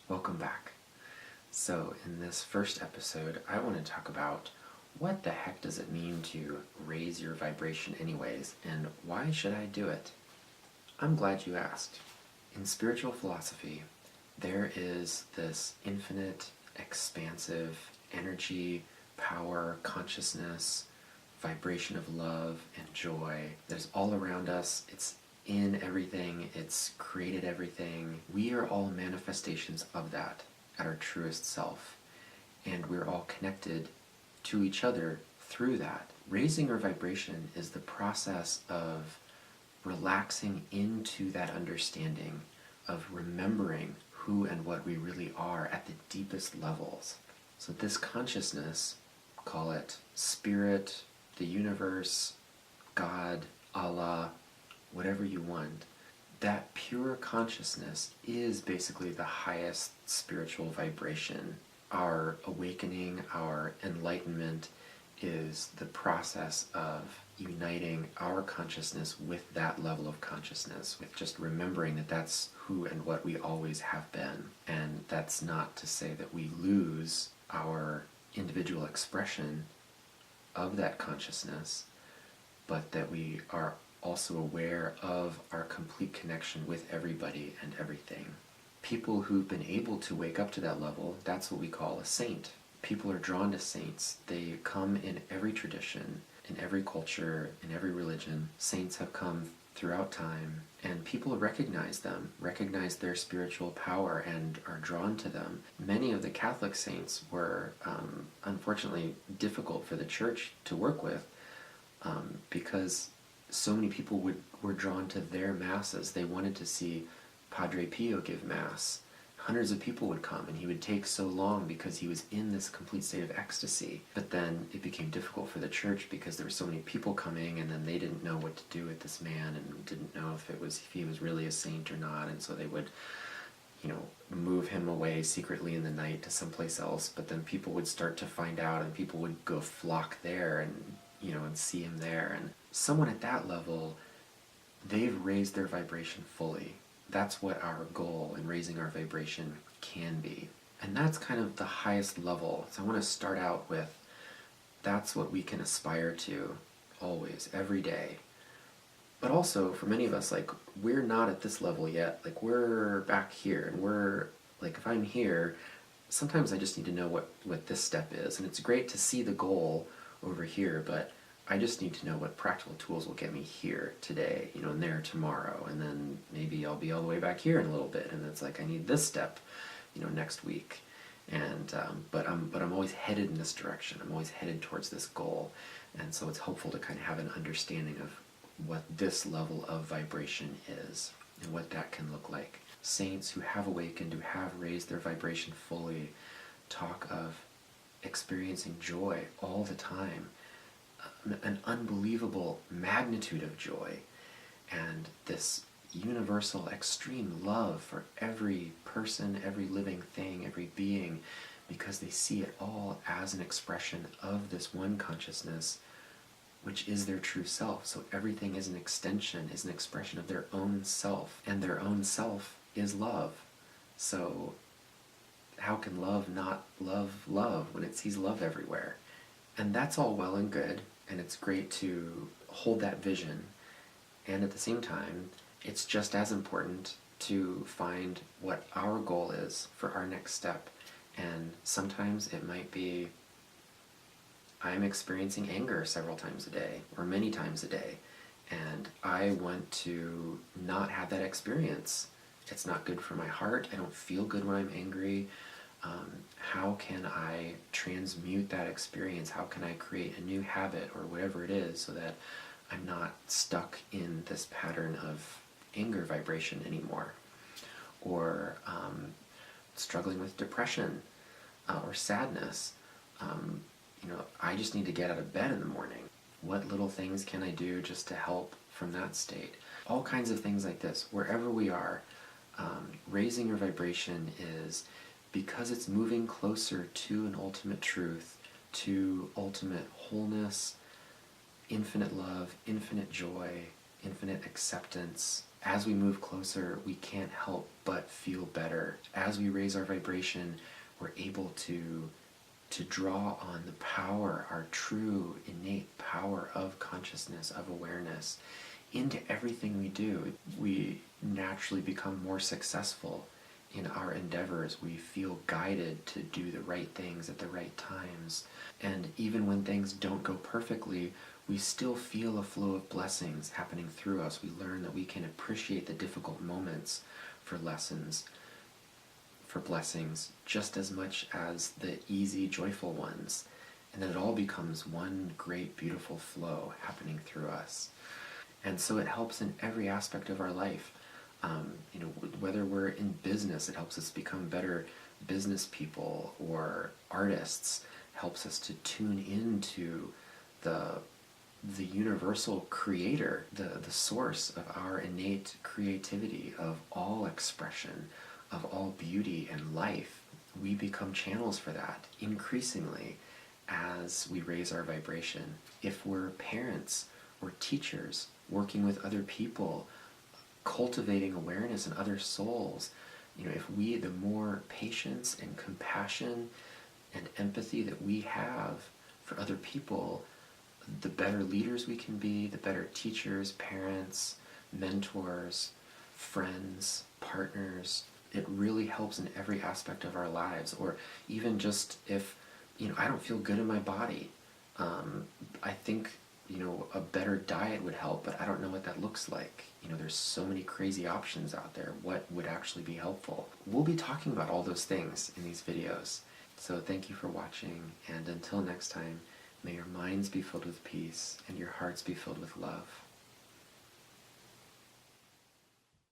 Welcome back. So, in this first episode, I want to talk about what the heck does it mean to raise your vibration, anyways, and why should I do it? I'm glad you asked. In spiritual philosophy, there is this infinite, expansive energy, power, consciousness, vibration of love and joy that is all around us. It's in everything, it's created everything. We are all manifestations of that at our truest self, and we're all connected to each other through that. Raising our vibration is the process of relaxing into that understanding, of remembering who and what we really are at the deepest levels. So this consciousness, call it spirit, the universe, God, Allah, whatever you want, that pure consciousness is basically the highest spiritual vibration. Our awakening, our enlightenment is the process of uniting our consciousness with that level of consciousness, with just remembering that that's who and what we always have been. And that's not to say that we lose our individual expression of that consciousness, but that we are also aware of our complete connection with everybody and everything. People who've been able to wake up to that level, that's what we call a saint. People are drawn to saints. They come in every tradition, in every culture, in every religion. Saints have come throughout time, and people recognize them, recognize their spiritual power, and are drawn to them. Many of the Catholic saints were unfortunately difficult for the church to work with because so many people were drawn to their masses. They wanted to see Padre Pio give Mass. Hundreds of people would come, and he would take so long because he was in this complete state of ecstasy. But then it became difficult for the church because there were so many people coming, and then they didn't know what to do with this man and didn't know if he was really a saint or not, and so they would move him away secretly in the night to someplace else. But then people would start to find out, and people would go flock there and see him there. And someone at that level, they've raised their vibration fully. That's what our goal in raising our vibration can be. And that's kind of the highest level. So I want to start out with, that's what we can aspire to always, every day. But also, for many of us, we're not at this level yet. We're back here, and we're, if I'm here, sometimes I just need to know what this step is. And it's great to see the goal over here, but I just need to know what practical tools will get me here today, and there tomorrow, and then maybe I'll be all the way back here in a little bit, and it's I need this step, next week. And but I'm always headed in this direction. I'm always headed towards this goal, and so it's helpful to kind of have an understanding of what this level of vibration is and what that can look like. Saints who have awakened, who have raised their vibration fully, talk of experiencing joy all the time. An unbelievable magnitude of joy, and this universal extreme love for every person, every living thing, every being, because they see it all as an expression of this one consciousness, which is their true self. So everything is an extension, is an expression of their own self, and their own self is love. So how can love not love love when it sees love everywhere? And that's all well and good, and it's great to hold that vision. And at the same time, it's just as important to find what our goal is for our next step. And sometimes it might be, I'm experiencing anger several times a day, or many times a day, and I want to not have that experience. It's not good for my heart. I don't feel good when I'm angry. How can I transmute that experience? How can I create a new habit or whatever it is so that I'm not stuck in this pattern of anger vibration anymore? Or struggling with depression or sadness. I just need to get out of bed in the morning. What little things can I do just to help from that state? All kinds of things like this. Wherever we are, raising your vibration is because it's moving closer to an ultimate truth, to ultimate wholeness, infinite love, infinite joy, infinite acceptance, as we move closer, we can't help but feel better. As we raise our vibration, we're able to draw on the power, our true innate power of consciousness, of awareness, into everything we do. We naturally become more successful in our endeavors. We feel guided to do the right things at the right times. And even when things don't go perfectly, we still feel a flow of blessings happening through us. We learn that we can appreciate the difficult moments for lessons, for blessings, just as much as the easy, joyful ones. And then it all becomes one great, beautiful flow happening through us. And so it helps in every aspect of our life. Whether we're in business, it helps us become better business people, or artists, helps us to tune into the universal creator, the source of our innate creativity, of all expression, of all beauty and life. We become channels for that increasingly as we raise our vibration. If we're parents or teachers, working with other people, cultivating awareness in other souls, if we, the more patience and compassion and empathy that we have for other people, the better leaders we can be, the better teachers, parents, mentors, friends, partners. It really helps in every aspect of our lives. Or even just if, I don't feel good in my body, I think, a better diet would help, but I don't know what that looks like. There's so many crazy options out there. What would actually be helpful? We'll be talking about all those things in these videos. So thank you for watching, and until next time, may your minds be filled with peace and your hearts be filled with love.